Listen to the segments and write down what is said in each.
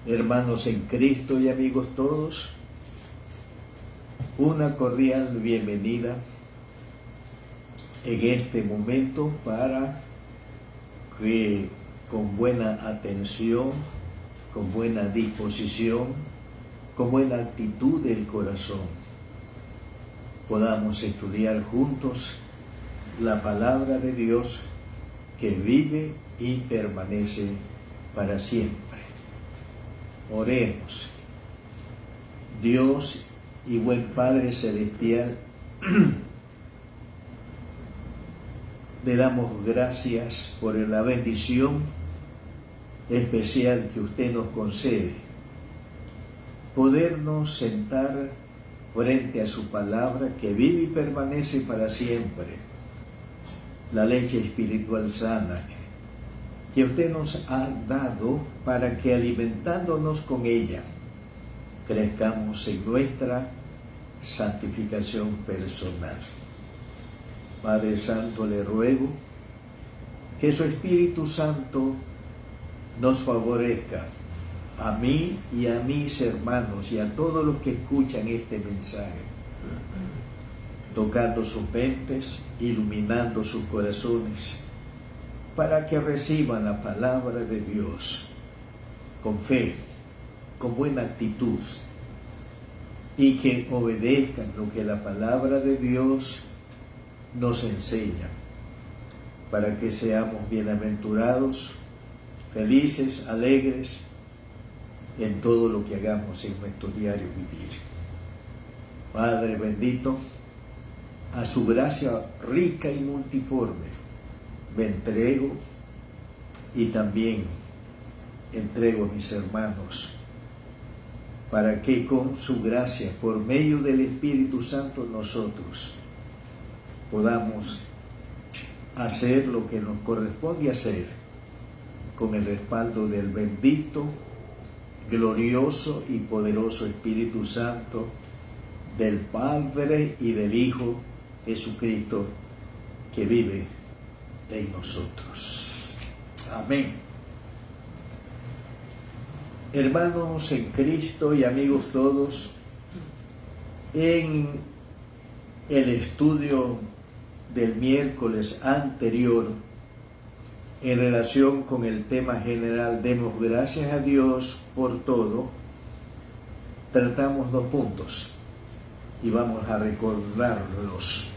Hermanos en Cristo y amigos todos, una cordial bienvenida en este momento para que con buena atención, con buena disposición, con buena actitud del corazón, podamos estudiar juntos la palabra de Dios que vive y permanece para siempre. Oremos. Dios y buen Padre Celestial, le damos gracias por la bendición especial que usted nos concede, podernos sentar frente a su palabra que vive y permanece para siempre, la leche espiritual sana que usted nos ha dado para que alimentándonos con ella crezcamos en nuestra santificación personal. Padre Santo, le ruego que su Espíritu Santo nos favorezca a mí y a mis hermanos y a todos los que escuchan este mensaje, tocando sus mentes, iluminando sus corazones, para que reciban la palabra de Dios con fe, con buena actitud, y que obedezcan lo que la palabra de Dios nos enseña, para que seamos bienaventurados, felices, alegres en todo lo que hagamos en nuestro diario vivir. Padre bendito, a su gracia rica y multiforme me entrego y también entrego a mis hermanos, para que con su gracia, por medio del Espíritu Santo, nosotros podamos hacer lo que nos corresponde hacer con el respaldo del bendito, glorioso y poderoso Espíritu Santo, del Padre y del Hijo Jesucristo, que vive en nosotros. Amén. Hermanos en Cristo y amigos todos, en el estudio del miércoles anterior, en relación con el tema general, demos gracias a Dios por todo, tratamos 2 puntos y vamos a recordarlos.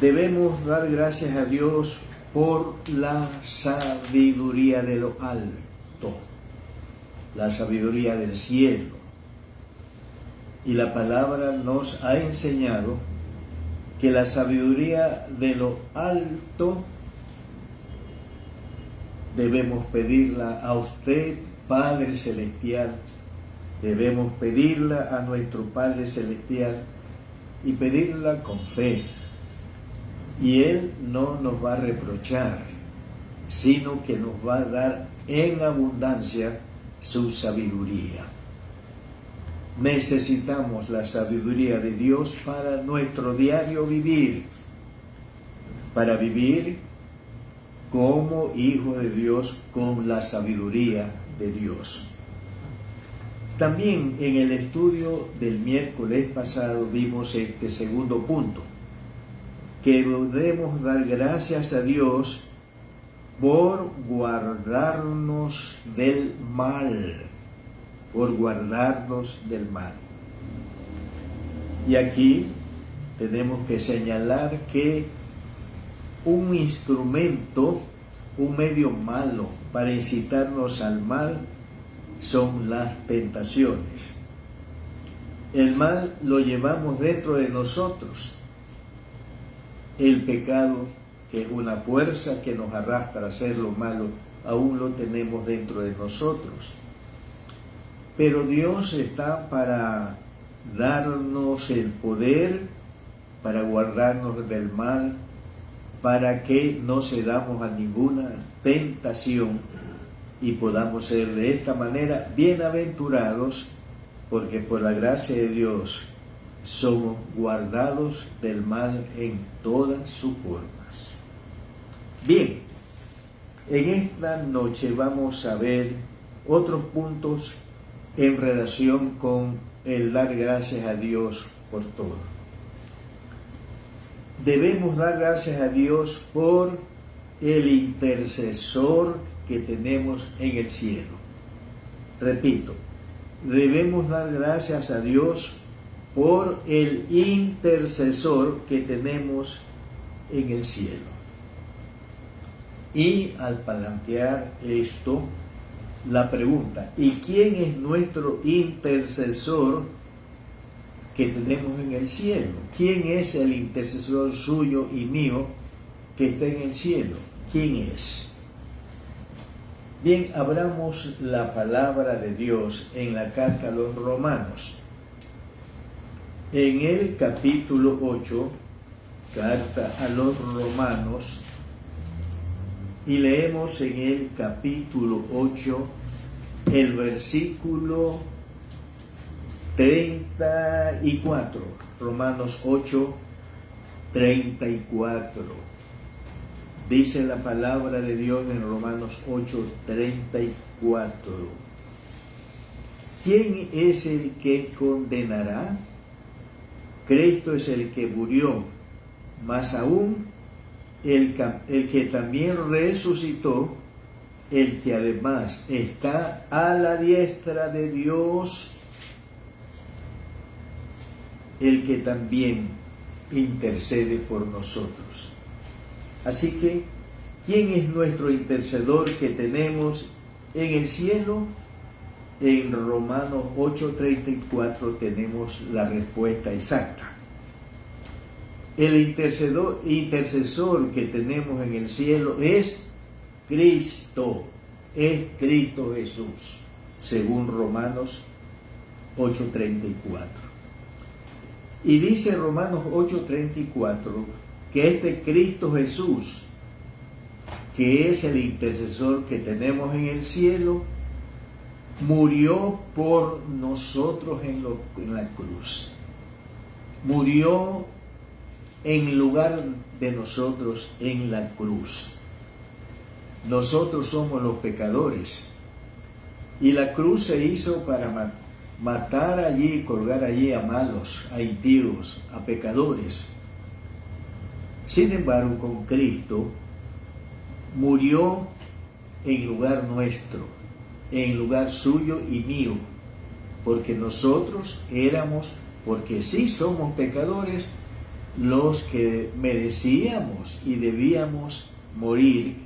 Debemos dar gracias a Dios por la sabiduría de lo alto, la sabiduría del cielo. Y la palabra nos ha enseñado que la sabiduría de lo alto debemos pedirla a usted, Padre Celestial, debemos pedirla a nuestro Padre Celestial y pedirla con fe. Y Él no nos va a reprochar, sino que nos va a dar en abundancia su sabiduría. Necesitamos la sabiduría de Dios para nuestro diario vivir, para vivir como hijo de Dios con la sabiduría de Dios. También en el estudio del miércoles pasado vimos este segundo punto, que debemos dar gracias a Dios por guardarnos del mal, por guardarnos del mal. Y aquí tenemos que señalar que un instrumento, un medio malo para incitarnos al mal son las tentaciones. El mal lo llevamos dentro de nosotros. El pecado, que es una fuerza que nos arrastra a hacer lo malo, aún lo tenemos dentro de nosotros. Pero Dios está para darnos el poder, para guardarnos del mal, para que no cedamos a ninguna tentación y podamos ser de esta manera bienaventurados, porque por la gracia de Dios somos guardados del mal en todas sus formas. Bien, en esta noche vamos a ver otros puntos en relación con el dar gracias a Dios por todo. Debemos dar gracias a Dios por el intercesor que tenemos en el cielo. Repito, debemos dar gracias a Dios por el intercesor que tenemos en el cielo. Y al plantear esto, la pregunta, ¿y quién es nuestro intercesor que tenemos en el cielo? ¿Quién es el intercesor suyo y mío que está en el cielo? ¿Quién es? Bien, abramos la palabra de Dios en la carta a los Romanos. En el capítulo 8, carta a los Romanos, y leemos en el capítulo 8 el versículo 34, Romanos 8, 34. Dice la palabra de Dios en Romanos 8, 34. ¿Quién es el que condenará? Cristo es el que murió, más aún el que también resucitó, el que además está a la diestra de Dios, el que también intercede por nosotros. Así que, ¿quién es nuestro intercedor que tenemos en el cielo? En Romanos 8:34 tenemos la respuesta exacta. El intercesor que tenemos en el cielo es Cristo Jesús, según Romanos 8:34. Y dice Romanos 8:34 que este Cristo Jesús, que es el intercesor que tenemos en el cielo, murió por nosotros en la cruz. Murió en lugar de nosotros en la cruz. Nosotros somos los pecadores. Y la cruz se hizo para matar allí, colgar allí a malos, a impíos, a pecadores. Sin embargo, con Cristo murió en lugar nuestro, en lugar suyo y mío, porque nosotros éramos, porque sí somos pecadores, los que merecíamos y debíamos morir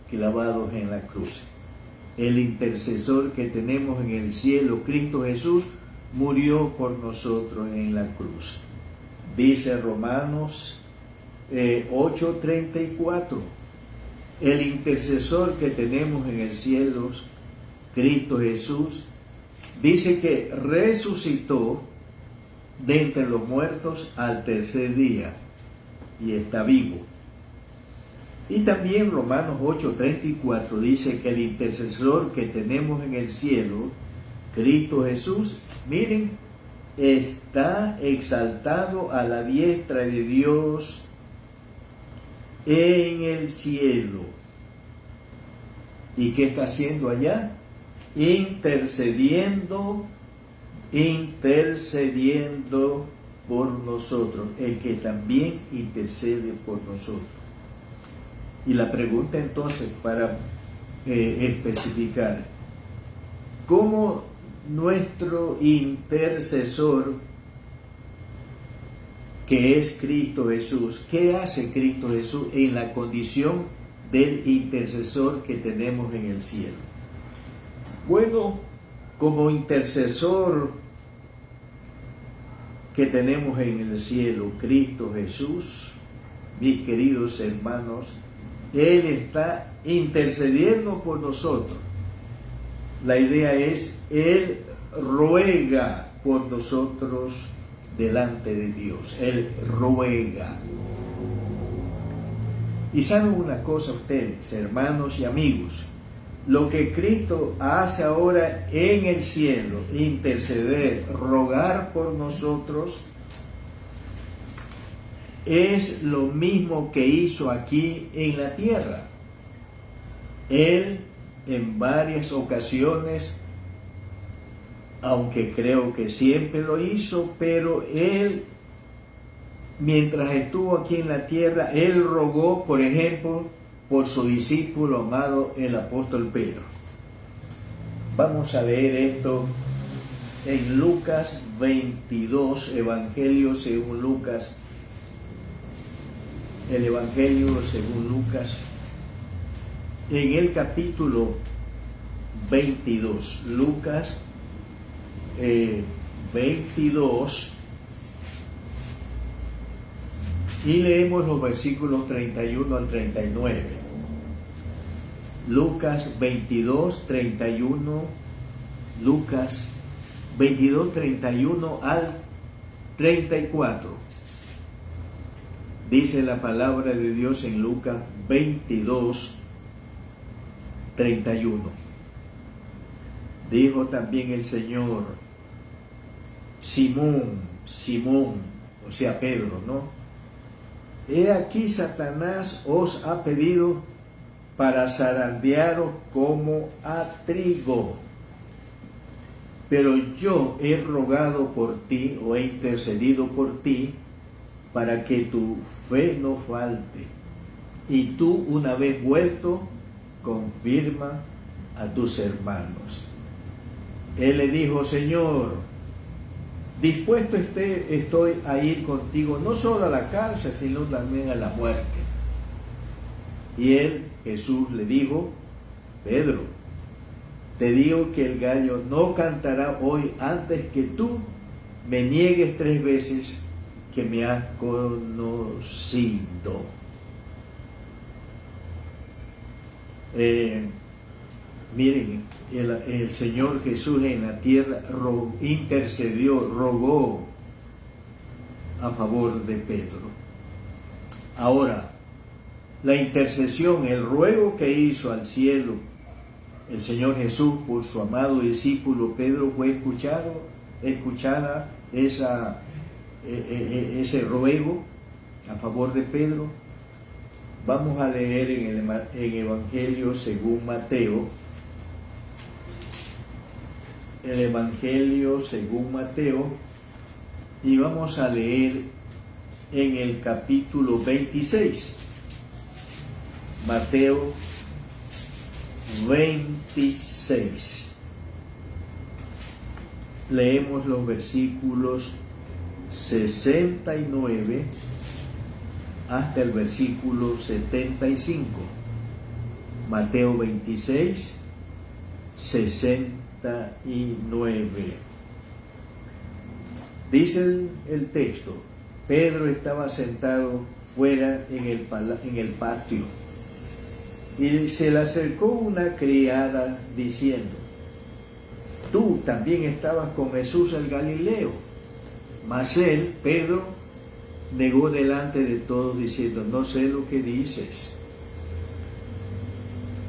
clavados en la cruz. El intercesor que tenemos en el cielo, Cristo Jesús, murió por nosotros en la cruz. Dice Romanos 8:34, el intercesor que tenemos en el cielo, Cristo Jesús, dice que resucitó de entre los muertos al tercer día y está vivo. Y también Romanos 8:34 dice que el intercesor que tenemos en el cielo, Cristo Jesús, miren, está exaltado a la diestra de Dios en el cielo. ¿Y qué está haciendo allá? Intercediendo por nosotros, el que también intercede por nosotros. Y la pregunta entonces, para especificar, ¿cómo nuestro intercesor, que es Cristo Jesús, qué hace Cristo Jesús en la condición del intercesor que tenemos en el cielo? Bueno, como intercesor que tenemos en el cielo, Cristo Jesús, mis queridos hermanos, Él está intercediendo por nosotros. La idea es, Él ruega por nosotros delante de Dios. Él ruega. Y saben una cosa ustedes, hermanos y amigos, lo que Cristo hace ahora en el cielo, interceder, rogar por nosotros, es lo mismo que hizo aquí en la tierra. Él en varias ocasiones aunque creo que siempre lo hizo, pero él, mientras estuvo aquí en la tierra, él rogó, por ejemplo, por su discípulo amado, el apóstol Pedro. Vamos a leer esto en Lucas 22, Evangelio según Lucas, el Evangelio según Lucas, en el capítulo 22, Lucas 22, y leemos los versículos 31 al 39. Lucas 22, 31, Lucas 22, 31 al 34. Dice la palabra de Dios en Lucas 22, 31. Dijo también el Señor: Simón, Simón, o sea Pedro, ¿no? He aquí Satanás os ha pedido para zarandearos como a trigo. Pero yo he rogado por ti, o he intercedido por ti, para que tu fe no falte. Y tú, una vez vuelto, confirma a tus hermanos. Él le dijo: Señor, dispuesto estoy a ir contigo, no solo a la cárcel, sino también a la muerte. Y él, Jesús, le dijo: Pedro, te digo que el gallo no cantará hoy antes que tú me niegues 3 veces que me has conocido. Miren, el Señor Jesús en la tierra intercedió, rogó a favor de Pedro. Ahora, la intercesión, el ruego que hizo al cielo el Señor Jesús por su amado discípulo Pedro, fue escuchada ese ruego a favor de Pedro. Vamos a leer en Evangelio según Mateo, el Evangelio según Mateo, y vamos a leer en el capítulo 26, Mateo 26. Leemos los versículos 69 hasta el versículo 75. Mateo 26, 69. Dice el texto: Pedro estaba sentado fuera en el patio, y se le acercó una criada diciendo: tú también estabas con Jesús el Galileo. Mas él, Pedro, negó delante de todos diciendo: no sé lo que dices.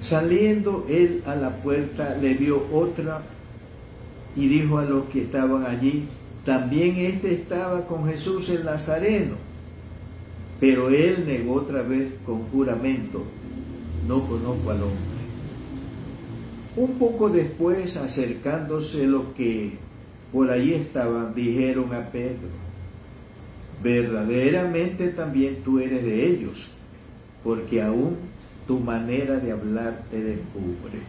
Saliendo él a la puerta, le vio otra y dijo a los que estaban allí: también estaba con Jesús el Nazareno. Pero él negó otra vez con juramento: no conozco al hombre. Un poco después, acercándose los que por allí estaban, dijeron a Pedro: verdaderamente también tú eres de ellos, porque aún tu manera de hablar te descubre.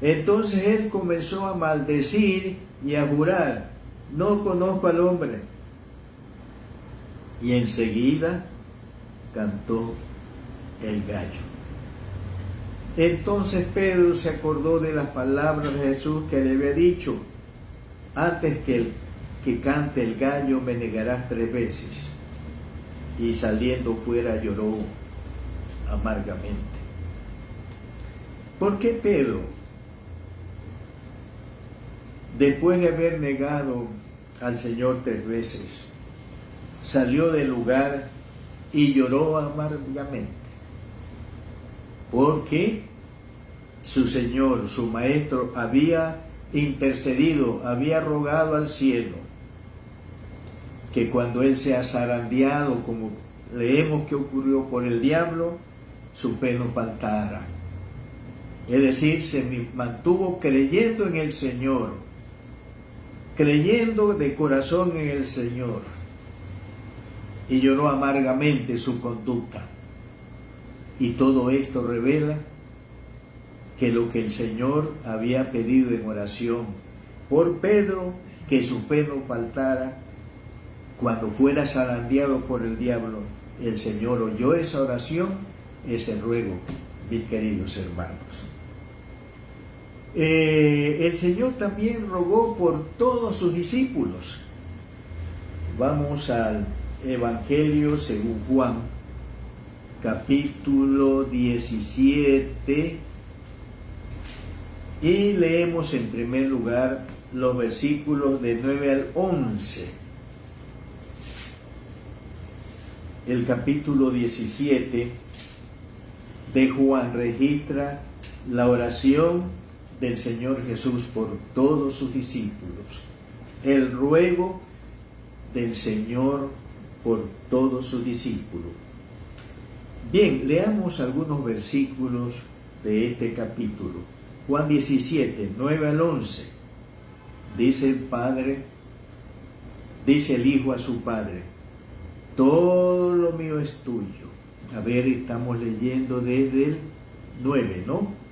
Entonces él comenzó a maldecir y a jurar: no conozco al hombre. Y enseguida cantó el gallo. Entonces Pedro se acordó de las palabras de Jesús que le había dicho: antes que cante el gallo me negarás 3 veces. Y saliendo fuera lloró amargamente. ¿Por qué Pedro, después de haber negado al Señor 3 veces, salió del lugar y lloró amargamente? Porque su Señor, su Maestro, había intercedido, había rogado al cielo que cuando él sea zarandeado, como leemos que ocurrió por el diablo, su fe no faltara. Es decir, se mantuvo creyendo en el Señor, creyendo de corazón en el Señor, y lloró amargamente su conducta. Y todo esto revela que lo que el Señor había pedido en oración por Pedro, que su fe no faltara, cuando fuera zarandeado por el diablo, el Señor oyó esa oración, ese ruego, mis queridos hermanos. El Señor también rogó por todos sus discípulos. Vamos al Evangelio según Juan, capítulo 17, y leemos en primer lugar los versículos de 9 al 11. El capítulo 17 de Juan registra la oración del Señor Jesús por todos sus discípulos, el ruego del Señor por todos sus discípulos. Bien, leamos algunos versículos de este capítulo. Juan 17, 9 al 11. Dice el Padre, dice el Hijo a su Padre: todo lo mío es tuyo. A ver, estamos leyendo desde el 9, ¿no?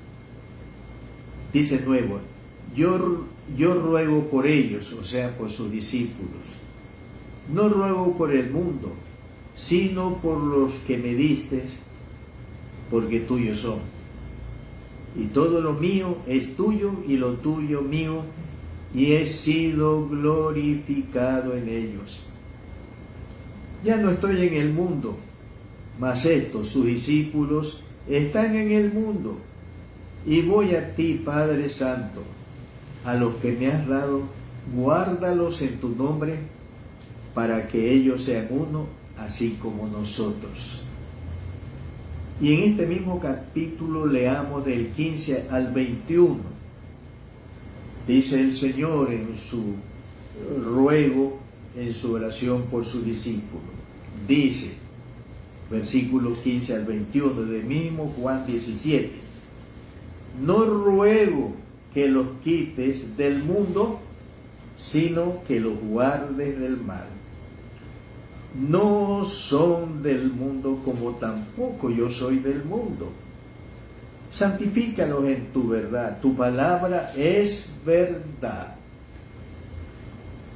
Dice 9, yo ruego por ellos, o sea, por sus discípulos. No ruego por el mundo, sino por los que me diste, porque tuyos son. Y todo lo mío es tuyo, y lo tuyo mío, y he sido glorificado en ellos. Ya no estoy en el mundo, mas estos, sus discípulos, están en el mundo. Y voy a ti, Padre Santo, a los que me has dado, guárdalos en tu nombre, para que ellos sean uno, así como nosotros. Y en este mismo capítulo leamos del 15 al 21. Dice el Señor en su ruego, en su oración por su discípulo. Dice, versículos 15 al 21 del mismo Juan 17. No ruego que los quites del mundo, sino que los guardes del mal. No son del mundo, como tampoco yo soy del mundo. Santifícalos en tu verdad. Tu palabra es verdad.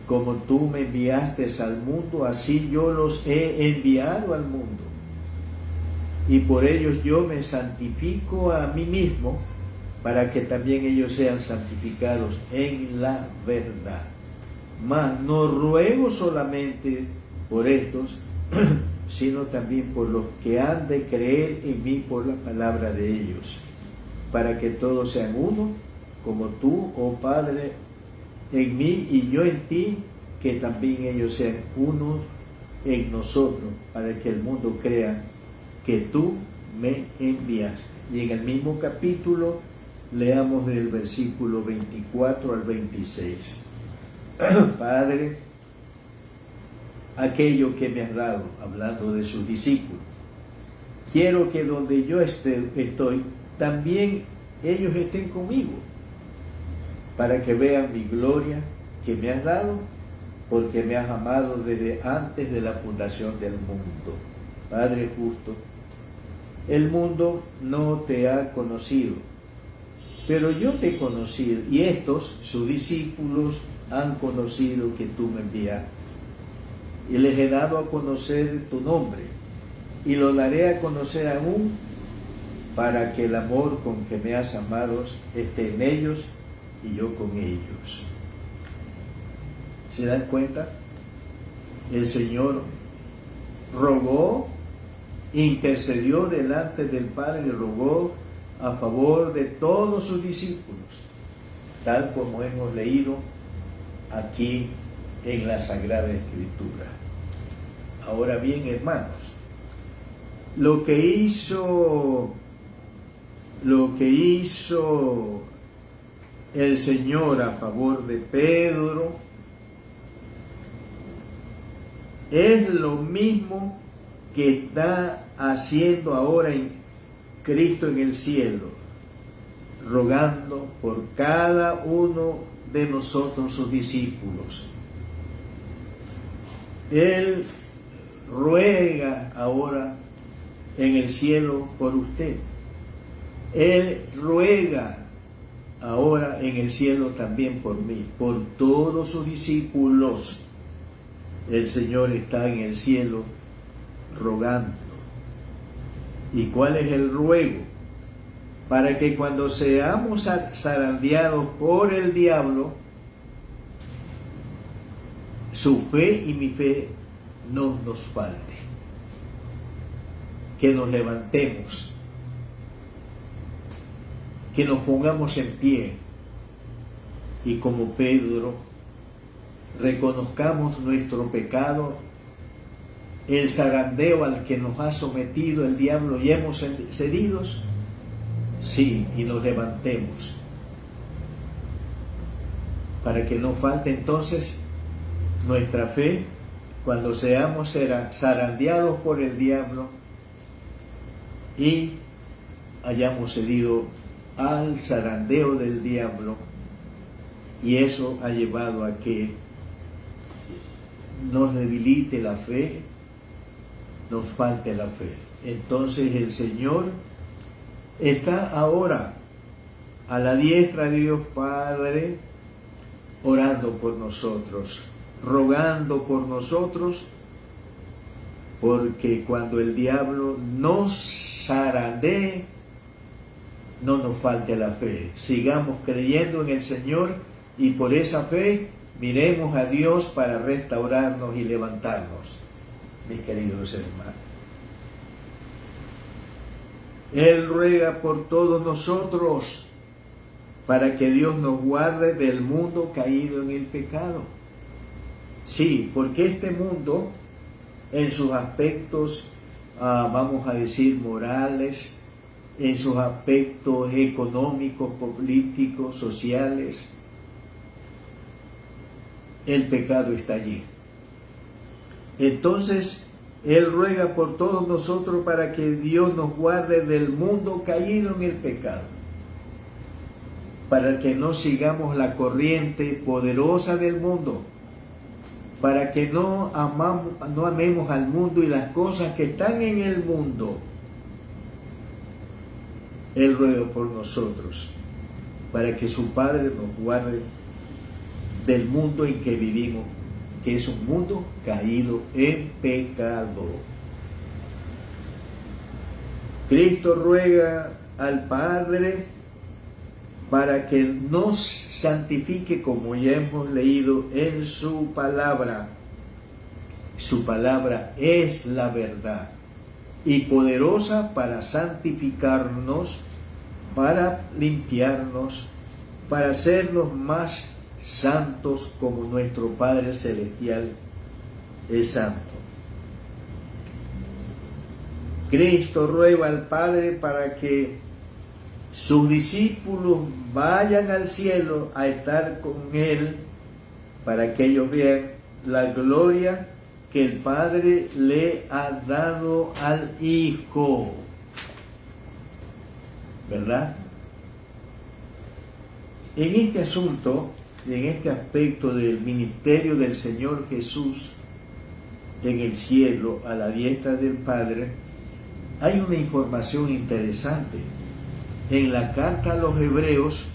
Como tú me enviaste al mundo, así yo los he enviado al mundo. Y por ellos yo me santifico a mí mismo, para que también ellos sean santificados en la verdad. Mas no ruego solamente por estos, sino también por los que han de creer en mí por la palabra de ellos, para que todos sean uno, como tú, oh Padre, en mí y yo en ti, que también ellos sean unos en nosotros, para que el mundo crea que tú me enviaste. Y en el mismo capítulo leamos del versículo 24 al 26. Padre, aquello que me has dado, hablando de sus discípulos, quiero que donde yo estoy, también ellos estén conmigo, para que vean mi gloria que me has dado, porque me has amado desde antes de la fundación del mundo. Padre justo, el mundo no te ha conocido, pero yo te he conocido, y estos, sus discípulos, han conocido que tú me enviaste. Y les he dado a conocer tu nombre, y lo daré a conocer aún, para que el amor con que me has amado esté en ellos y yo con ellos. ¿Se dan cuenta? El Señor rogó, intercedió delante del Padre y rogó a favor de todos sus discípulos, tal como hemos leído aquí en la Sagrada Escritura. Ahora bien, hermanos, lo que hizo el Señor a favor de Pedro es lo mismo que está haciendo ahora en Cristo en el cielo, rogando por cada uno de nosotros, sus discípulos. Él ruega ahora en el cielo por usted. Él ruega ahora en el cielo también por mí, por todos sus discípulos. El Señor está en el cielo rogando. ¿Y cuál es el ruego? Para que cuando seamos zarandeados por el diablo, su fe y mi fe no nos falte. Que nos levantemos, que nos pongamos en pie y como Pedro reconozcamos nuestro pecado, el zarandeo al que nos ha sometido el diablo y hemos cedido, sí, y nos levantemos para que no falte entonces nuestra fe cuando seamos zarandeados por el diablo y hayamos cedido al zarandeo del diablo, y eso ha llevado a que nos debilite la fe, nos falte la fe. Entonces el Señor está ahora a la diestra de Dios Padre, orando por nosotros, rogando por nosotros, porque cuando el diablo nos zarandee, no nos falte la fe. Sigamos creyendo en el Señor y por esa fe miremos a Dios para restaurarnos y levantarnos, mis queridos hermanos. Él ruega por todos nosotros para que Dios nos guarde del mundo caído en el pecado. Sí, porque este mundo, en sus aspectos, vamos a decir, morales, en sus aspectos económicos, políticos, sociales, el pecado está allí. Entonces, Él ruega por todos nosotros para que Dios nos guarde del mundo caído en el pecado, para que no sigamos la corriente poderosa del mundo, para que no amemos al mundo y las cosas que están en el mundo. Él ruega por nosotros, para que su Padre nos guarde del mundo en que vivimos, que es un mundo caído en pecado. Cristo ruega al Padre para que nos santifique, como ya hemos leído en su palabra. Su palabra es la verdad y poderosa para santificarnos, para limpiarnos, para hacernos más santos como nuestro Padre Celestial es santo. Cristo ruega al Padre para que sus discípulos vayan al cielo a estar con Él, para que ellos vean la gloria que el Padre le ha dado al Hijo. ¿Verdad? En este asunto, en este aspecto del ministerio del Señor Jesús en el cielo, a la diestra del Padre, hay una información interesante. En la carta a los Hebreos,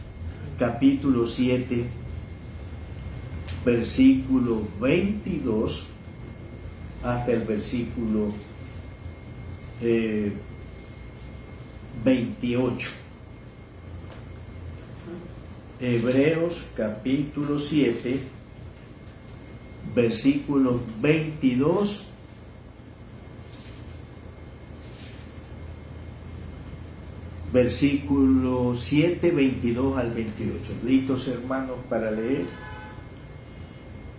capítulo 7, versículo 22, hasta el versículo 28. Hebreos capítulo 7, versículos 22 versículo 7, 22 al 28. ¿Listos, hermanos, para leer?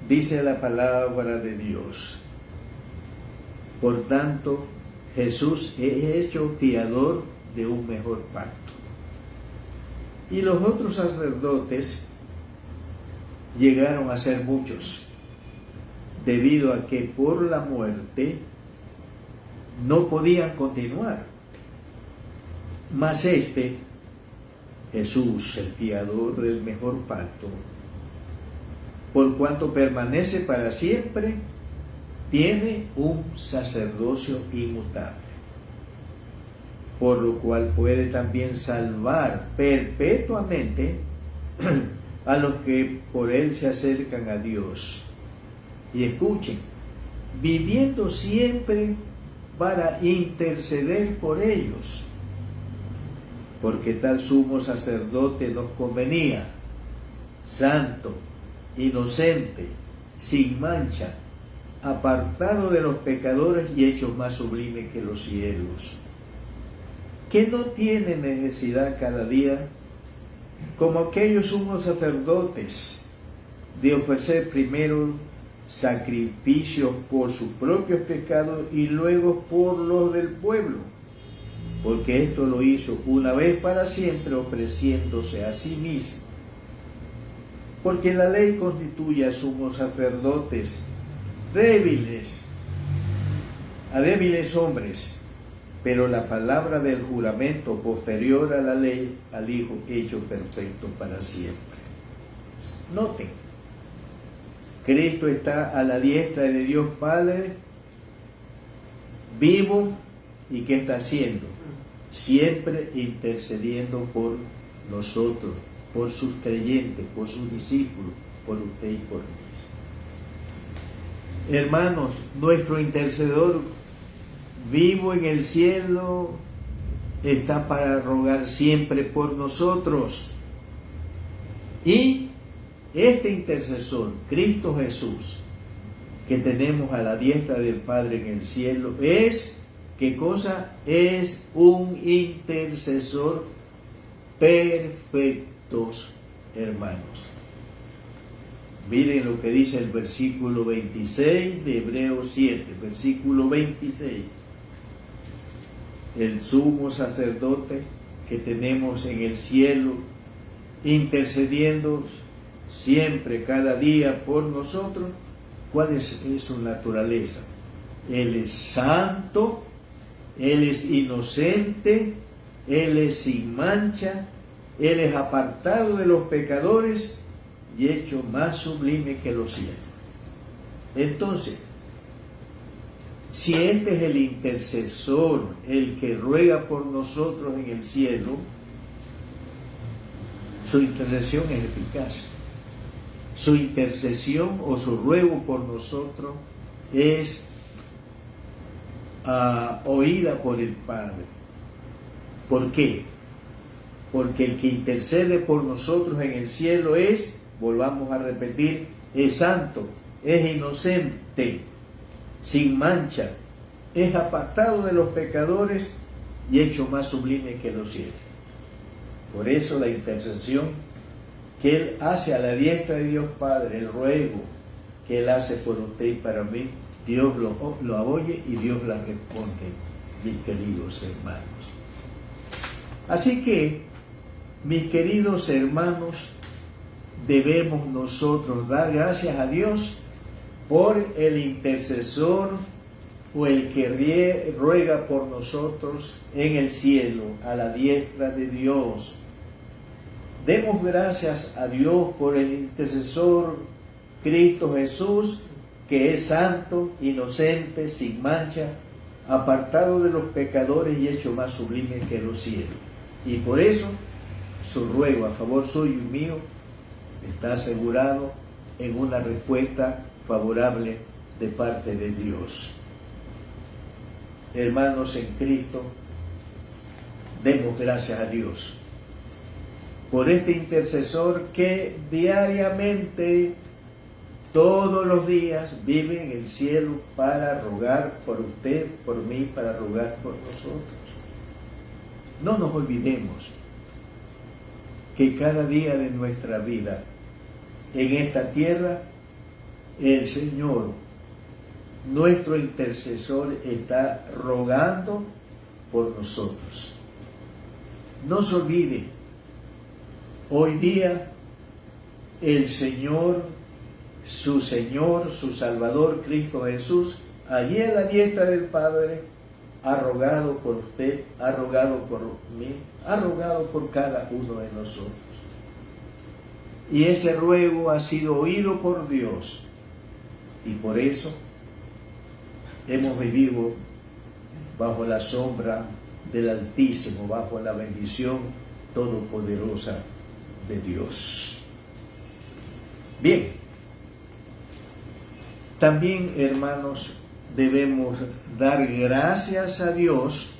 Dice la palabra de Dios: por tanto, Jesús es hecho fiador de un mejor pacto. Y los otros sacerdotes llegaron a ser muchos, debido a que por la muerte no podían continuar. Mas Jesús, el fiador del mejor pacto, por cuanto permanece para siempre, tiene un sacerdocio inmutable, por lo cual puede también salvar perpetuamente a los que por él se acercan a Dios. Y escuchen, viviendo siempre para interceder por ellos, porque tal sumo sacerdote nos convenía, santo, inocente, sin mancha, apartado de los pecadores y hecho más sublime que los cielos, que no tiene necesidad cada día, como aquellos sumos sacerdotes, de ofrecer primero sacrificios por sus propios pecados y luego por los del pueblo, porque esto lo hizo una vez para siempre, ofreciéndose a sí mismo. Porque la ley constituye a sumos sacerdotes débiles, a débiles hombres, pero la palabra del juramento posterior a la ley, al Hijo hecho perfecto para siempre. Noten, Cristo está a la diestra de Dios Padre, vivo, y ¿qué está haciendo? Siempre intercediendo por nosotros, por sus creyentes, por sus discípulos, por usted y por mí. Hermanos, nuestro intercedor vivo en el cielo está para rogar siempre por nosotros. Y este intercesor, Cristo Jesús, que tenemos a la diestra del Padre en el cielo, es, ¿qué cosa? Es un intercesor perfecto, hermanos. Miren lo que dice el versículo 26 de Hebreos 7, versículo 26. El sumo sacerdote que tenemos en el cielo, intercediendo siempre, cada día por nosotros. ¿Cuál es su naturaleza? Él es santo, Él es inocente, Él es sin mancha, Él es apartado de los pecadores y hecho más sublime que los cielos. Entonces, si este es el intercesor, el que ruega por nosotros en el cielo, su intercesión es eficaz. Su intercesión o su ruego por nosotros es oída por el Padre. ¿Por qué? Porque el que intercede por nosotros en el cielo es, volvamos a repetir, es santo, es inocente, sin mancha, es apartado de los pecadores y hecho más sublime que los cielos. Por eso la intercesión que Él hace a la diestra de Dios Padre, el ruego que Él hace por usted y para mí, Dios lo oye y Dios la responde, mis queridos hermanos. Así que, mis queridos hermanos, debemos nosotros dar gracias a Dios por el intercesor o el que ruega por nosotros en el cielo, a la diestra de Dios. Demos gracias a Dios por el intercesor Cristo Jesús, que es santo, inocente, sin mancha, apartado de los pecadores y hecho más sublime que los cielos. Y por eso, su ruego a favor suyo y mío está asegurado en una respuesta favorable de parte de Dios. Hermanos en Cristo, demos gracias a Dios por este intercesor que diariamente, todos los días, vive en el cielo para rogar por usted, por mí, para rogar por nosotros. No nos olvidemos que cada día de nuestra vida en esta tierra, el Señor, nuestro intercesor, está rogando por nosotros. No se olvide, hoy día el Señor, su Salvador, Cristo Jesús, allí a la diestra del Padre, ha rogado por usted, ha rogado por mí, ha rogado por cada uno de nosotros. Y ese ruego ha sido oído por Dios. Y por eso hemos vivido bajo la sombra del Altísimo, bajo la bendición todopoderosa de Dios. Bien, también, hermanos, debemos dar gracias a Dios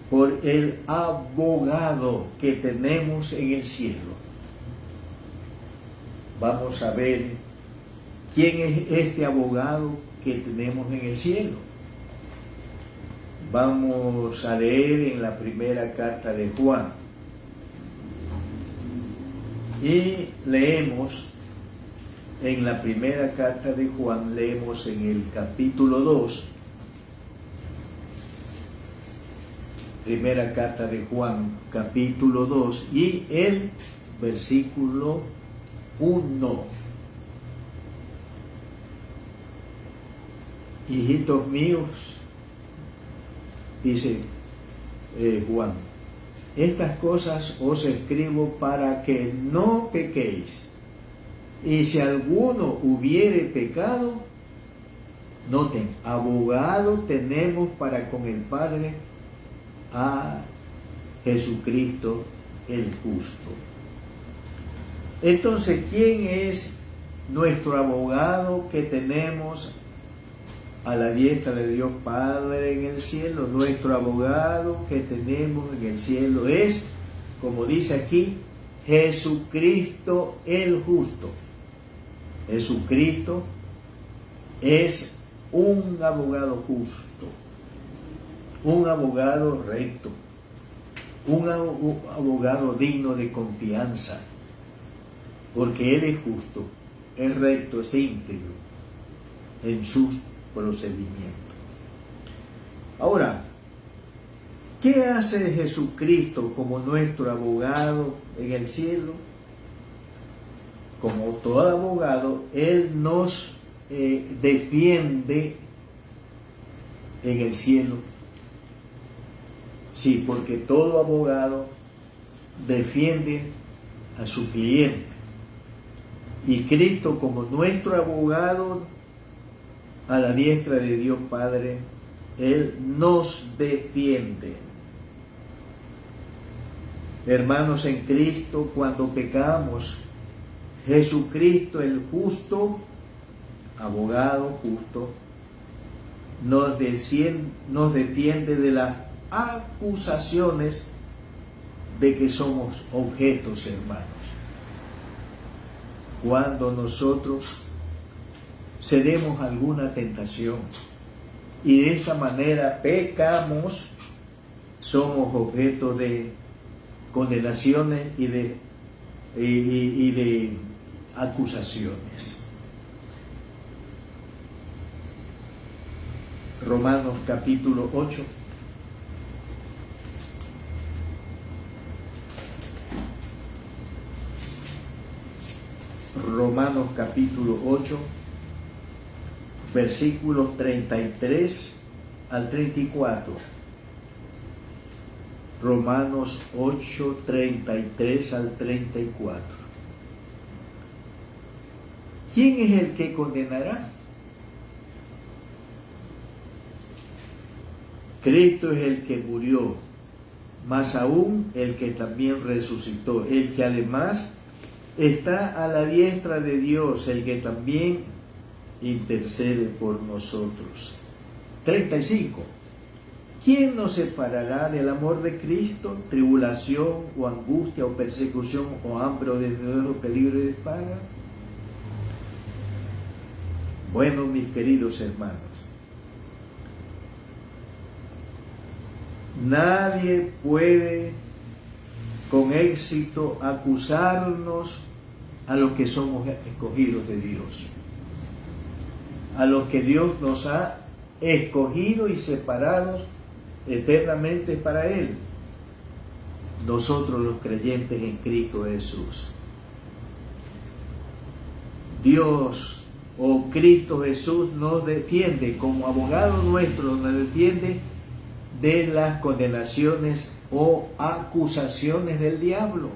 por el abogado que tenemos en el cielo. Vamos a ver quién es este abogado que tenemos en el cielo. Vamos a leer en la primera carta de Juan. Y leemos en la primera carta de Juan, leemos en el capítulo 2, primera carta de Juan, capítulo 2, y el versículo 1. Hijitos míos, dice Juan, estas cosas os escribo para que no pequéis. Y si alguno hubiere pecado, noten, abogado tenemos para con el Padre a Jesucristo el justo. Entonces, ¿quién es nuestro abogado que tenemos a la diestra de Dios Padre en el cielo? Nuestro abogado que tenemos en el cielo es, como dice aquí, Jesucristo el justo. Jesucristo es un abogado justo, un abogado recto, un abogado digno de confianza, porque Él es justo, es recto, es íntegro en sus procedimientos. Ahora, ¿qué hace Jesucristo como nuestro abogado en el cielo? Como todo abogado, Él nos defiende en el cielo. Sí, porque todo abogado defiende a su cliente. Y Cristo, como nuestro abogado a la diestra de Dios Padre, Él nos defiende. Hermanos en Cristo, cuando pecamos, Jesucristo el justo, abogado justo, nos defiende de las acusaciones de que somos objetos, hermanos. Cuando nosotros cedemos a alguna tentación y de esta manera pecamos, somos objeto de condenaciones y de acusaciones. Romanos capítulo 8. Romanos capítulo 8, versículos 33 al 34. Romanos 8, 33 al 34. ¿Quién es el que condenará? Cristo es el que murió, más aún el que también resucitó, el que además está a la diestra de Dios, el que también intercede por nosotros. 35. ¿Quién nos separará del amor de Cristo? ¿Tribulación o angustia o persecución o hambre o desnudez o peligro de espada? Bueno, mis queridos hermanos, nadie puede con éxito acusarnos a los que somos escogidos de Dios, a los que Dios nos ha escogido y separados eternamente para Él, nosotros los creyentes en Cristo Jesús. Dios o Cristo Jesús nos defiende, como abogado nuestro nos defiende de las condenaciones o acusaciones del diablo.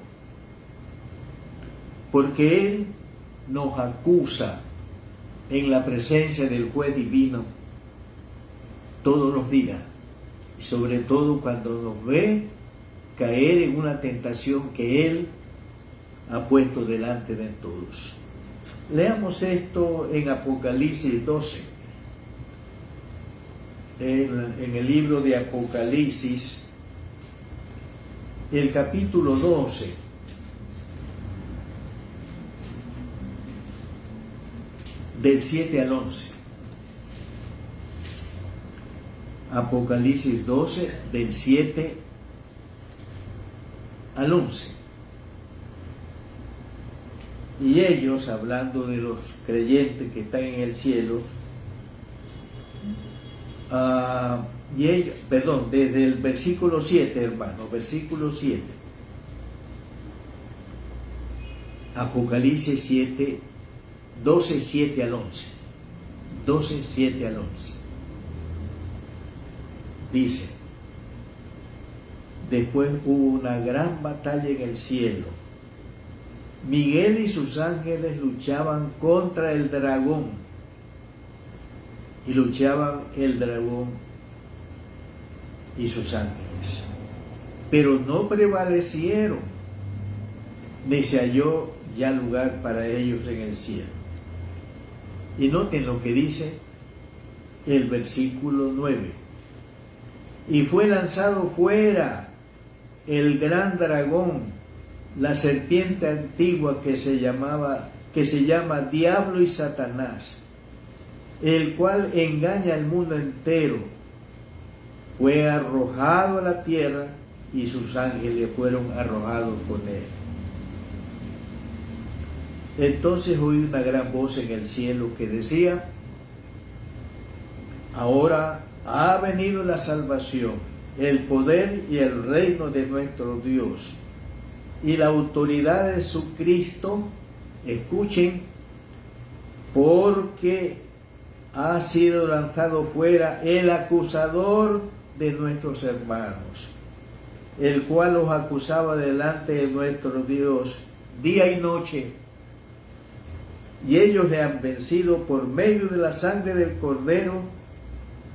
porque Él nos acusa en la presencia del juez divino todos los días, y sobre todo cuando nos ve caer en una tentación que Él ha puesto delante de todos. Leamos esto en Apocalipsis 12. En el libro de Apocalipsis, el capítulo 12, del 7 al 11. Apocalipsis 12, del 7 al 11. Y ellos, hablando de los creyentes que están en el cielo, desde el versículo 7, hermano, versículo 7. Apocalipsis 7, 12, 7 al 11. 12, 7 al 11. Dice: después hubo una gran batalla en el cielo. Miguel y sus ángeles luchaban contra el dragón. Y luchaban el dragón y sus ángeles. Pero no prevalecieron, ni se halló ya lugar para ellos en el cielo. Y noten lo que dice el versículo 9. Y fue lanzado fuera el gran dragón, la serpiente antigua que se llama Diablo y Satanás, el cual engaña al mundo entero. Fue arrojado a la tierra y sus ángeles fueron arrojados con él. Entonces oí una gran voz en el cielo que decía: ahora ha venido la salvación, el poder y el reino de nuestro Dios y la autoridad de su Cristo. Escuchen, porque ha sido lanzado fuera el acusador de nuestros hermanos, el cual los acusaba delante de nuestro Dios día y noche. Y ellos le han vencido por medio de la sangre del Cordero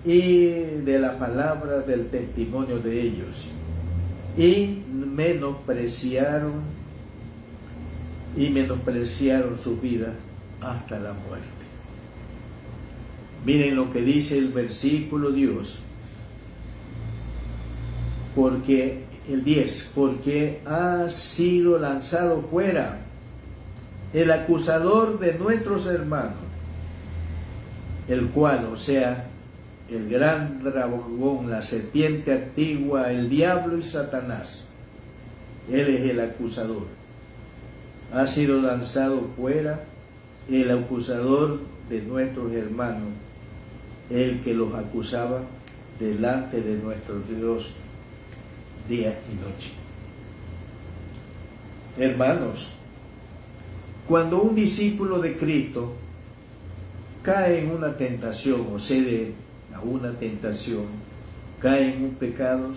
y de la palabra del testimonio de ellos. Y menospreciaron su vida hasta la muerte. Miren lo que dice el versículo Dios. Porque el 10, porque ha sido lanzado fuera el acusador de nuestros hermanos, el cual, o sea, el gran dragón, la serpiente antigua, el diablo y Satanás. Él es el acusador. Ha sido lanzado fuera el acusador de nuestros hermanos, el que los acusaba delante de nuestro Dios día y noche. Hermanos, cuando un discípulo de Cristo cae en una tentación o cede a una tentación, cae en un pecado,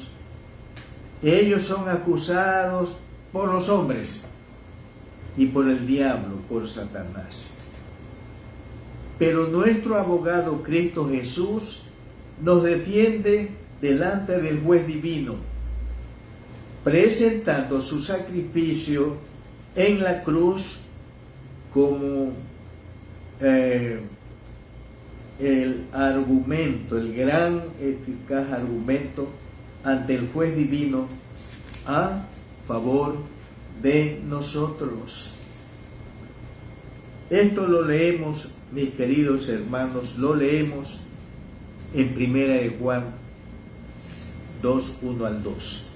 ellos son acusados por los hombres y por el diablo, por Satanás. Pero nuestro abogado Cristo Jesús nos defiende delante del juez divino, presentando su sacrificio en la cruz como el argumento, el gran eficaz argumento ante el juez divino a favor de nosotros. Esto lo leemos, mis queridos hermanos, lo leemos en 1 de Juan 2, 1 al 2.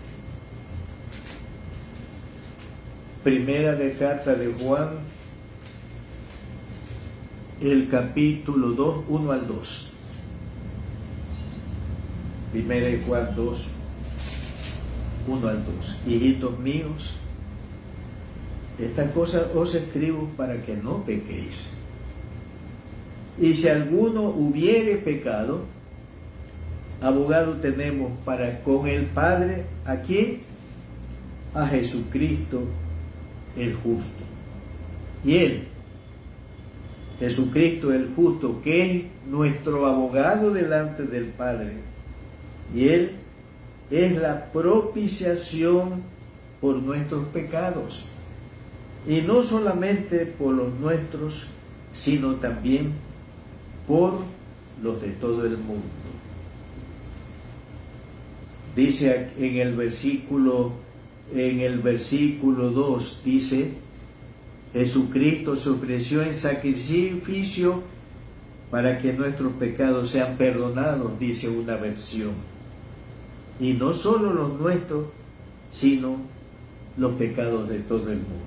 Primera de carta de Juan, el capítulo 2, 1 al 2. Primera de Juan 2, 1 al 2. Hijitos míos, estas cosas os escribo para que no pequéis. Y si alguno hubiere pecado, abogado tenemos para con el Padre, ¿a quién? A Jesucristo el justo. Y Él, Jesucristo el justo, que es nuestro abogado delante del Padre, y Él es la propiciación por nuestros pecados, y no solamente por los nuestros, sino también por los de todo el mundo. Dice en el versículo 2, dice: Jesucristo se ofreció en sacrificio para que nuestros pecados sean perdonados, dice una versión. Y no solo los nuestros, sino los pecados de todo el mundo.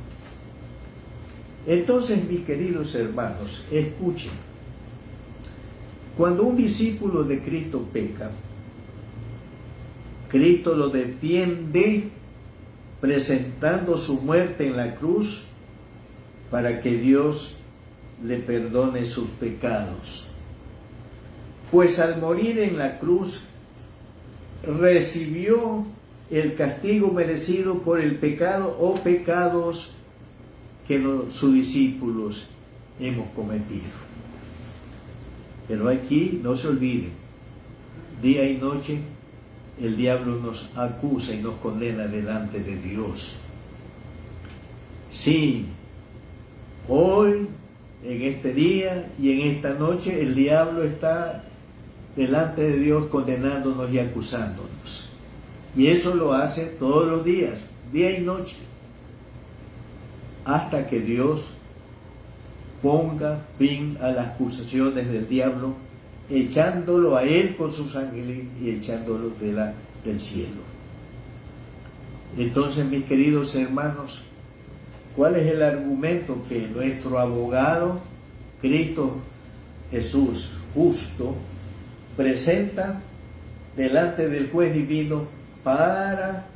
Entonces, mis queridos hermanos, escuchen. Cuando un discípulo de Cristo peca, Cristo lo defiende presentando su muerte en la cruz para que Dios le perdone sus pecados. Pues al morir en la cruz, recibió el castigo merecido por el pecado o pecados que sus discípulos hemos cometido. Pero aquí no se olviden, día y noche el diablo nos acusa y nos condena delante de Dios. Sí, hoy, en este día y en esta noche, el diablo está delante de Dios condenándonos y acusándonos. Y eso lo hace todos los días, día y noche, hasta que Dios ponga fin a las acusaciones del diablo, echándolo a él con sus ángeles y echándolo del cielo. Entonces, mis queridos hermanos, ¿cuál es el argumento que nuestro abogado, Cristo Jesús justo, presenta delante del juez divino para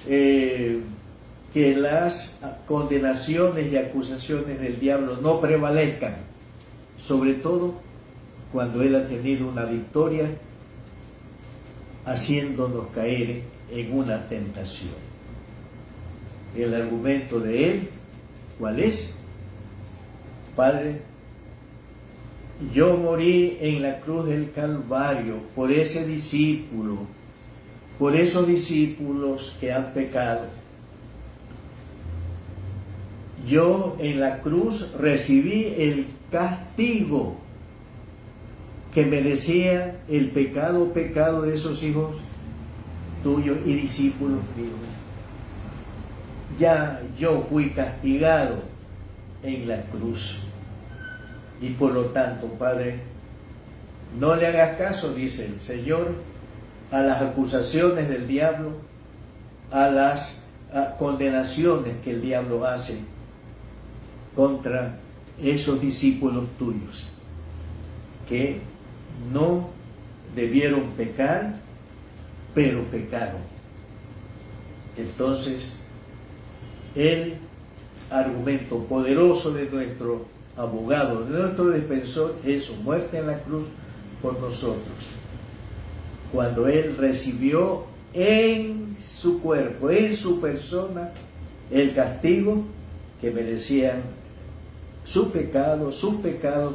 que las condenaciones y acusaciones del diablo no prevalezcan, sobre todo cuando él ha tenido una victoria haciéndonos caer en una tentación? El argumento de él, ¿cuál es? Padre, yo morí en la cruz del Calvario por ese discípulo, por esos discípulos que han pecado. Yo en la cruz recibí el castigo que merecía el pecado de esos hijos tuyos y discípulos míos. Ya yo fui castigado en la cruz. Y por lo tanto, Padre, no le hagas caso, dice el Señor, a las acusaciones del diablo, a las condenaciones que el diablo hace contra esos discípulos tuyos que no debieron pecar, pero pecaron. Entonces, el argumento poderoso de nuestro abogado, de nuestro defensor, es su muerte en la cruz por nosotros. Cuando Él recibió en su cuerpo, en su persona, el castigo que merecían sus pecados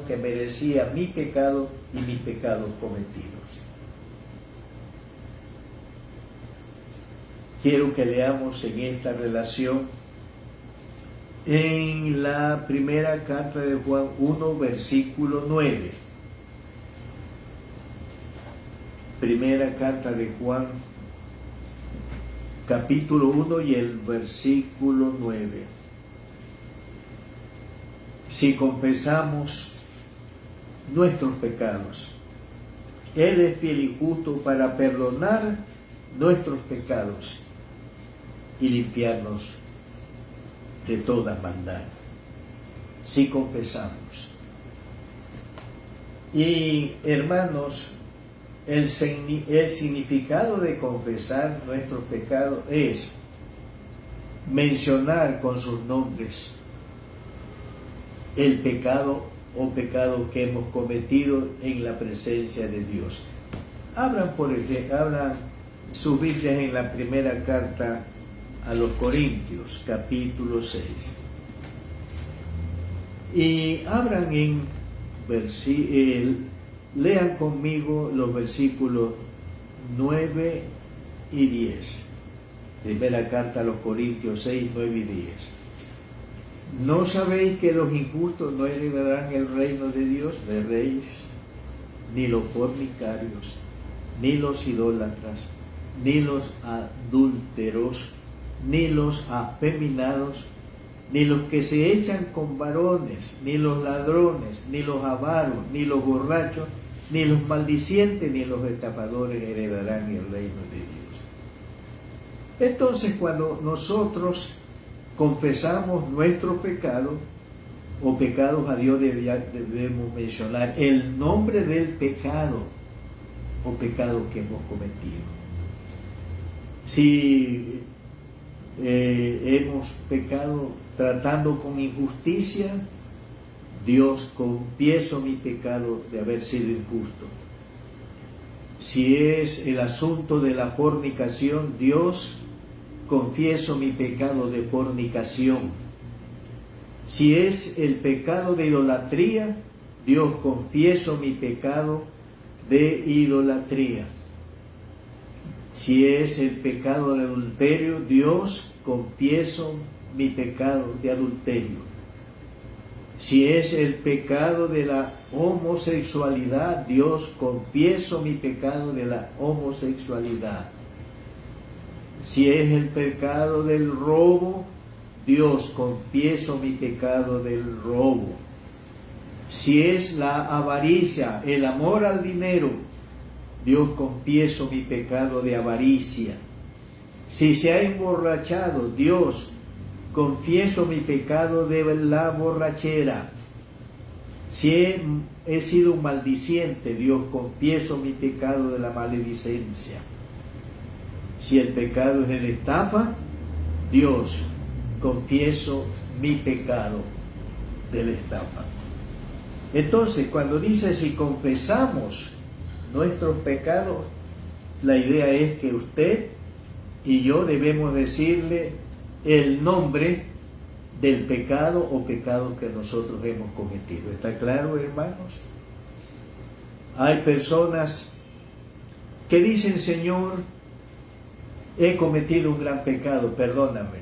que merecía mi pecado y mis pecados cometidos. Quiero que leamos en esta relación en la primera carta de Juan 1, versículo 9. Primera carta de Juan, capítulo 1 y el versículo 9. Si confesamos nuestros pecados, Él es fiel y justo para perdonar nuestros pecados y limpiarnos de toda maldad. Si confesamos. Y hermanos, el significado de confesar nuestros pecados es mencionar con sus nombres el pecado o pecado que hemos cometido en la presencia de Dios. Abran sus Biblias en la primera carta a los Corintios, capítulo 6. Y abran lean conmigo los versículos 9 y 10. Primera carta a los Corintios 6, 9 y 10. ¿No sabéis que los injustos no heredarán el reino de Dios? De reyes, ni los fornicarios, ni los idólatras, ni los adúlteros, ni los afeminados, ni los que se echan con varones, ni los ladrones, ni los avaros, ni los borrachos, ni los maldicientes, ni los estafadores heredarán el reino de Dios. Entonces, cuando nosotros confesamos nuestros pecados o pecados a Dios, debemos mencionar el nombre del pecado o pecado que hemos cometido. Si hemos pecado tratando con injusticia, Dios, confieso mi pecado de haber sido injusto. Si es el asunto de la fornicación, Dios, confieso mi pecado de fornicación. Si es el pecado de idolatría, Dios, confieso mi pecado de idolatría. Si es el pecado de adulterio, Dios, confieso mi pecado de adulterio. Si es el pecado de la homosexualidad, Dios, confieso mi pecado de la homosexualidad. Si es el pecado del robo, Dios, confieso mi pecado del robo. Si es la avaricia, el amor al dinero, Dios, confieso mi pecado de avaricia. Si se ha emborrachado, Dios, confieso mi pecado de la borrachera. Si he sido un maldiciente, Dios, confieso mi pecado de la maledicencia. Si el pecado es de la estafa, Dios, confieso mi pecado de la estafa. Entonces, cuando dice si confesamos nuestros pecados, la idea es que usted y yo debemos decirle el nombre del pecado o pecado que nosotros hemos cometido. ¿Está claro, hermanos? Hay personas que dicen, Señor, he cometido un gran pecado, perdóname.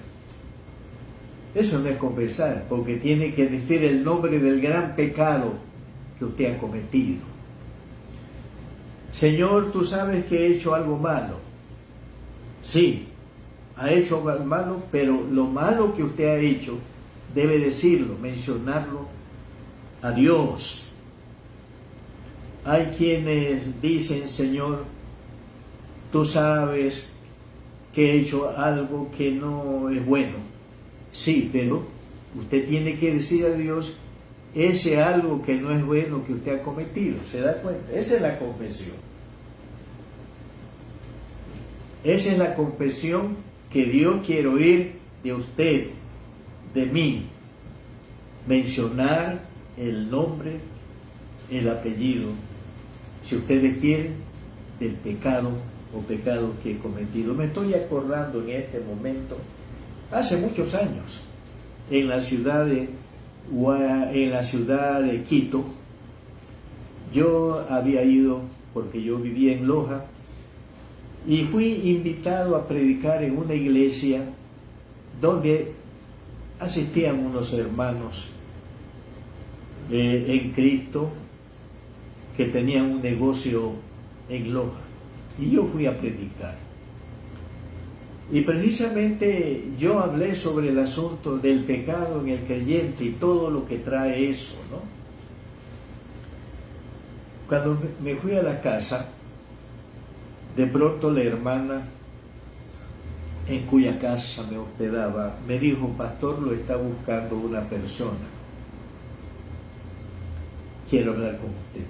Eso no es confesar, porque tiene que decir el nombre del gran pecado que usted ha cometido. Señor, tú sabes que he hecho algo malo. Sí, ha hecho algo malo, pero lo malo que usted ha hecho debe decirlo, mencionarlo a Dios. Hay quienes dicen, Señor, tú sabes que he hecho algo que no es bueno. Sí, pero usted tiene que decir a Dios ese algo que no es bueno que usted ha cometido. ¿Se da cuenta? Esa es la confesión. Esa es la confesión que Dios quiere oír de usted, de mí. Mencionar el nombre, el apellido, si ustedes quieren, del pecado o pecado que he cometido. Me estoy acordando en este momento, hace muchos años, en la ciudad de Quito, yo había ido, porque yo vivía en Loja, y fui invitado a predicar en una iglesia donde asistían unos hermanos en Cristo que tenían un negocio en Loja. Y yo fui a predicar. Y precisamente yo hablé sobre el asunto del pecado en el creyente y todo lo que trae eso, ¿no? Cuando me fui a la casa, de pronto la hermana en cuya casa me hospedaba me dijo, pastor, lo está buscando una persona. Quiero hablar con usted.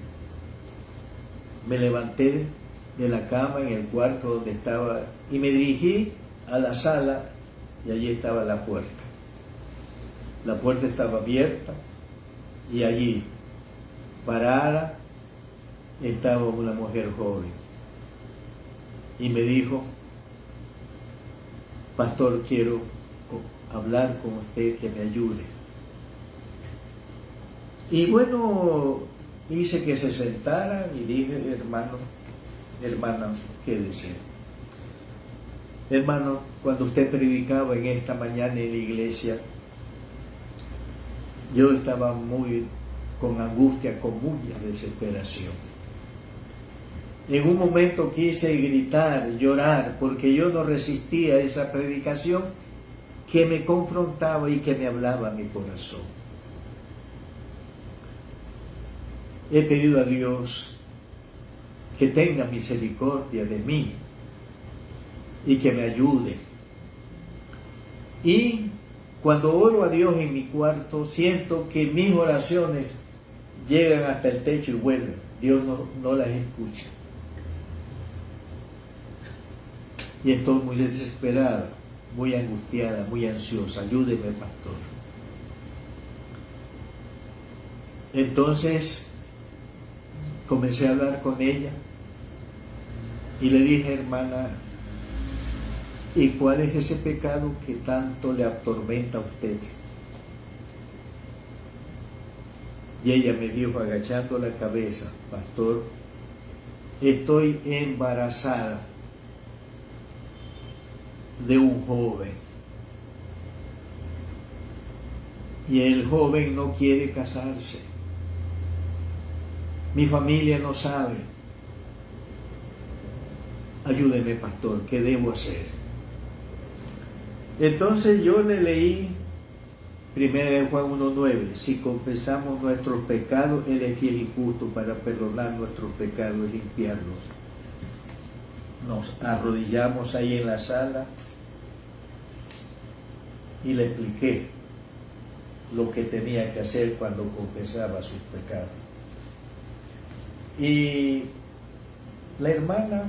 Me levanté de la cama en el cuarto donde estaba y me dirigí a la sala y allí estaba la puerta. La puerta estaba abierta y allí, parada, estaba una mujer joven. Y me dijo, pastor, quiero hablar con usted, que me ayude. Y bueno, hice que se sentaran y dije, hermana, quédese. Hermano, cuando usted predicaba en esta mañana en la iglesia, yo estaba con angustia, con mucha desesperación. En un momento quise gritar, llorar, porque yo no resistía a esa predicación que me confrontaba y que me hablaba a mi corazón. He pedido a Dios que tenga misericordia de mí y que me ayude. Y cuando oro a Dios en mi cuarto, siento que mis oraciones llegan hasta el techo y vuelven. Dios no las escucha. Y estoy muy desesperada, muy angustiada, muy ansiosa. Ayúdeme, pastor. Entonces comencé a hablar con ella y le dije, hermana, ¿y cuál es ese pecado que tanto le atormenta a usted? Y ella me dijo, agachando la cabeza, pastor, estoy embarazada de un joven. Y el joven no quiere casarse. Mi familia no sabe. Ayúdeme, pastor, ¿qué debo hacer? Entonces yo le leí 1 Juan 1:9. Si confesamos nuestros pecados, Él es fiel y justo para perdonar nuestros pecados y limpiarlos. Nos arrodillamos ahí en la sala y le expliqué lo que tenía que hacer cuando confesaba sus pecados. Y la hermana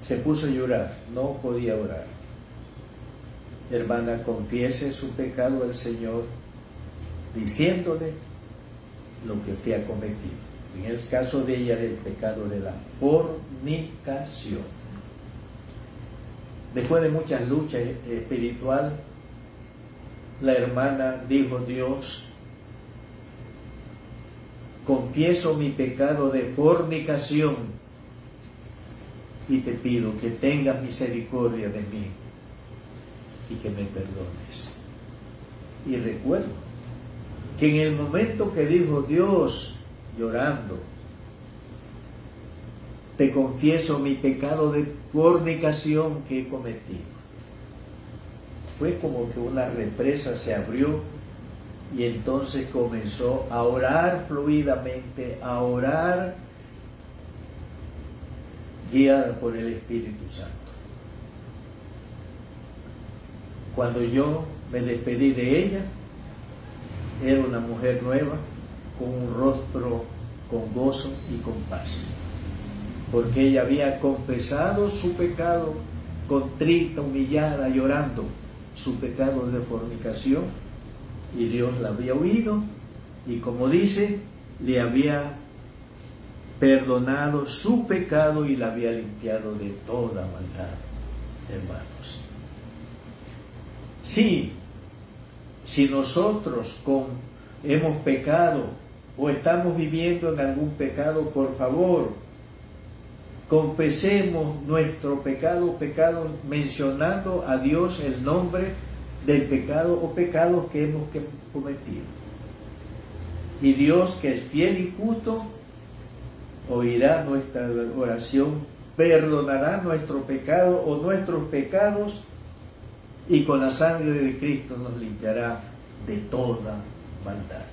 se puso a llorar, no podía orar. Hermana, confiese su pecado al Señor, diciéndole lo que usted ha cometido. En el caso de ella era el pecado de la fornicación. Después de muchas luchas espirituales, la hermana dijo, Dios, confieso mi pecado de fornicación y te pido que tengas misericordia de mí y que me perdones. Y recuerdo que en el momento que dijo Dios, llorando, te confieso mi pecado de fornicación que he cometido, fue como que una represa se abrió y entonces comenzó a orar fluidamente, a orar guiada por el Espíritu Santo. Cuando yo me despedí de ella, era una mujer nueva, con un rostro con gozo y con paz, porque ella había confesado su pecado, contrita, humillada, llorando, su pecado de fornicación, y Dios la había oído, y como dice, le había perdonado su pecado y la había limpiado de toda maldad, hermanos. Sí, si nosotros hemos pecado o estamos viviendo en algún pecado, por favor, confesemos nuestro pecado mencionando a Dios el nombre del pecado o pecados que hemos cometido. Y Dios, que es fiel y justo, oirá nuestra oración, perdonará nuestro pecado o nuestros pecados, y con la sangre de Cristo nos limpiará de toda maldad.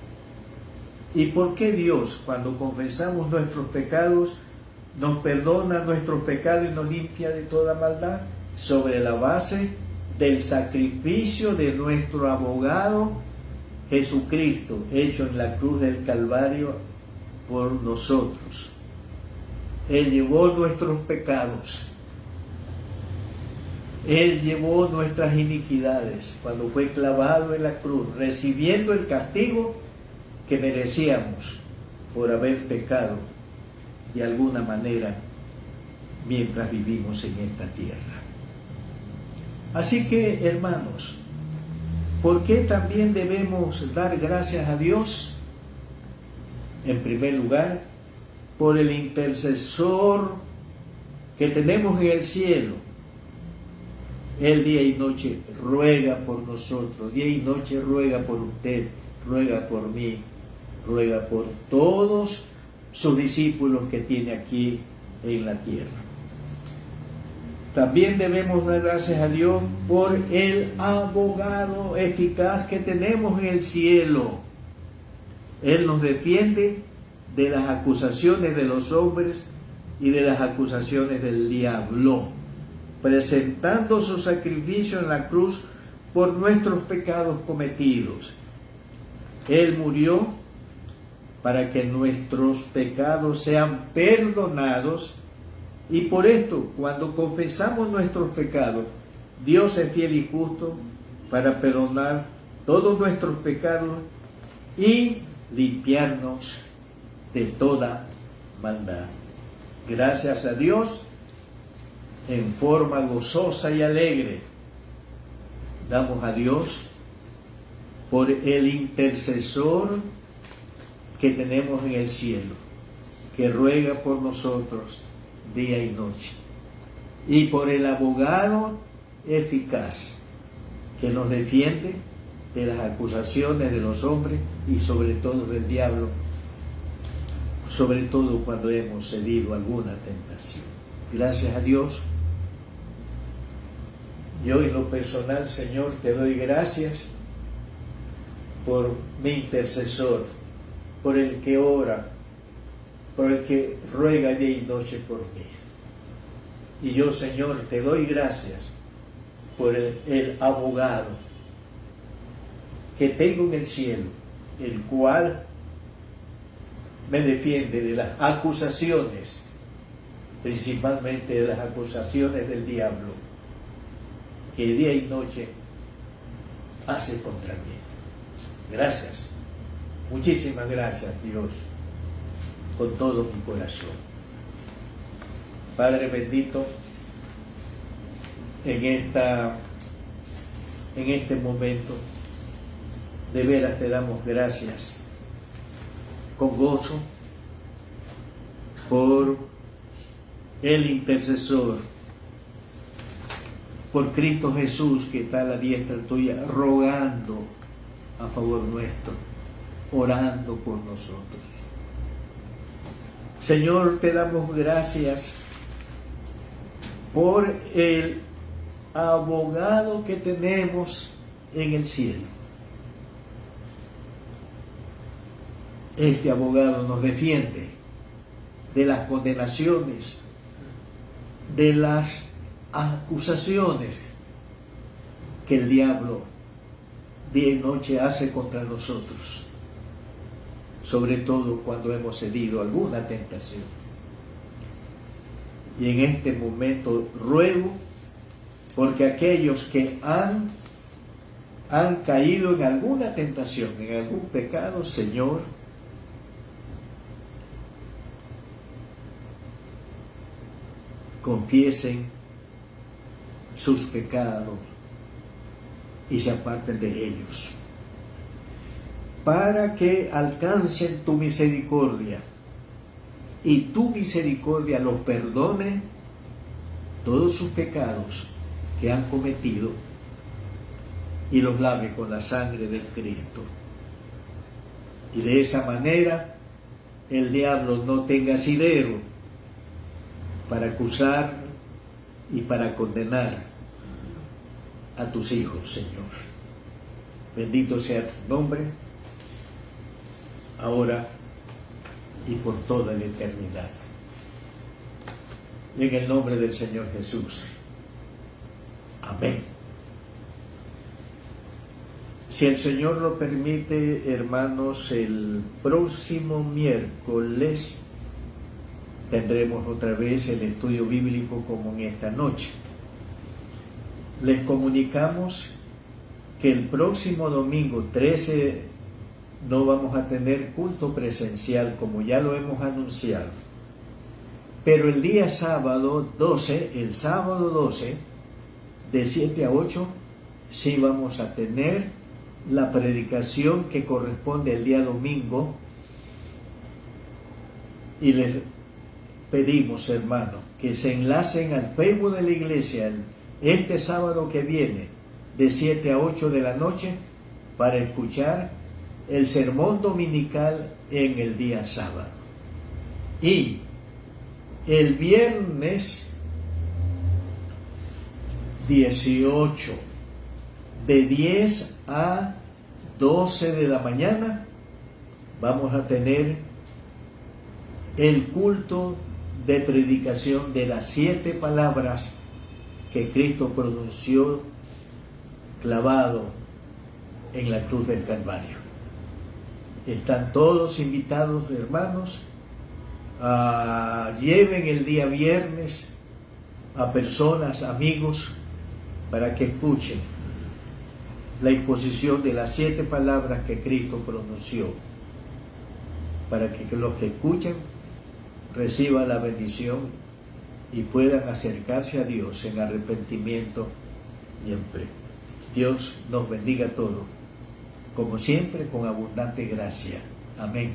¿Y por qué Dios, cuando confesamos nuestros pecados, nos perdona nuestros pecados y nos limpia de toda maldad? Sobre la base del sacrificio de nuestro abogado Jesucristo, hecho en la cruz del Calvario por nosotros. Él llevó nuestros pecados. Él llevó nuestras iniquidades cuando fue clavado en la cruz, recibiendo el castigo que merecíamos por haber pecado de alguna manera mientras vivimos en esta tierra. Así que, hermanos, ¿por qué también debemos dar gracias a Dios? En primer lugar, por el intercesor que tenemos en el cielo. Él día y noche ruega por nosotros, día y noche ruega por usted, ruega por mí, ruega por todos sus discípulos que tiene aquí en la tierra. También debemos dar gracias a Dios por el abogado eficaz que tenemos en el cielo. Él nos defiende de las acusaciones de los hombres y de las acusaciones del diablo, presentando su sacrificio en la cruz por nuestros pecados cometidos. Él murió para que nuestros pecados sean perdonados, y por esto, cuando confesamos nuestros pecados, Dios es fiel y justo para perdonar todos nuestros pecados y limpiarnos de toda maldad. Gracias a Dios, en forma gozosa y alegre, damos a Dios por el intercesor que tenemos en el cielo, que ruega por nosotros día y noche, y por el abogado eficaz que nos defiende de las acusaciones de los hombres y sobre todo del diablo, sobre todo cuando hemos cedido alguna tentación. Gracias a Dios. Yo en lo personal, Señor, te doy gracias por mi intercesor, por el que ora, por el que ruega día y noche por mí. Y yo, Señor, te doy gracias por el abogado que tengo en el cielo, el cual me defiende de las acusaciones, principalmente de las acusaciones del diablo, que día y noche hace contra mí. Gracias, muchísimas gracias, Dios, con todo mi corazón. Padre bendito, en este momento, de veras te damos gracias con gozo por el intercesor, por Cristo Jesús que está a la diestra tuya, rogando a favor nuestro, orando por nosotros. Señor, te damos gracias por el abogado que tenemos en el cielo. Este abogado nos defiende de las condenaciones, de las acusaciones que el diablo día y noche hace contra nosotros, sobre todo cuando hemos cedido alguna tentación. Y en este momento ruego porque aquellos que han caído en alguna tentación, en algún pecado, Señor, confiesen sus pecados y se aparten de ellos, para que alcancen tu misericordia y tu misericordia los perdone todos sus pecados que han cometido y los lave con la sangre de Cristo. Y de esa manera el diablo no tenga asidero para acusar y para condenar a tus hijos, Señor. Bendito sea tu nombre, ahora y por toda la eternidad. En el nombre del Señor Jesús. Amén. Si el Señor lo permite, hermanos, el próximo miércoles tendremos otra vez el estudio bíblico como en esta noche. Les comunicamos que el próximo domingo 13 no vamos a tener culto presencial como ya lo hemos anunciado. Pero el día sábado 12, de 7 a 8, sí vamos a tener la predicación que corresponde el día domingo Y les pedimos, hermanos, que se enlacen al Facebook de la iglesia este sábado que viene, de 7 a 8 de la noche, para escuchar el sermón dominical en el día sábado. Y el viernes 18, de 10 a 12 de la mañana, vamos a tener el culto de predicación de las 7 palabras que Cristo pronunció clavado en la cruz del Calvario. Están todos invitados, hermanos. Lleven el día viernes a personas, amigos, para que escuchen la exposición de las 7 palabras que Cristo pronunció, para que los que escuchen reciban la bendición y puedan acercarse a Dios en arrepentimiento y en fe. Dios nos bendiga a todos, como siempre, con abundante gracia. Amén.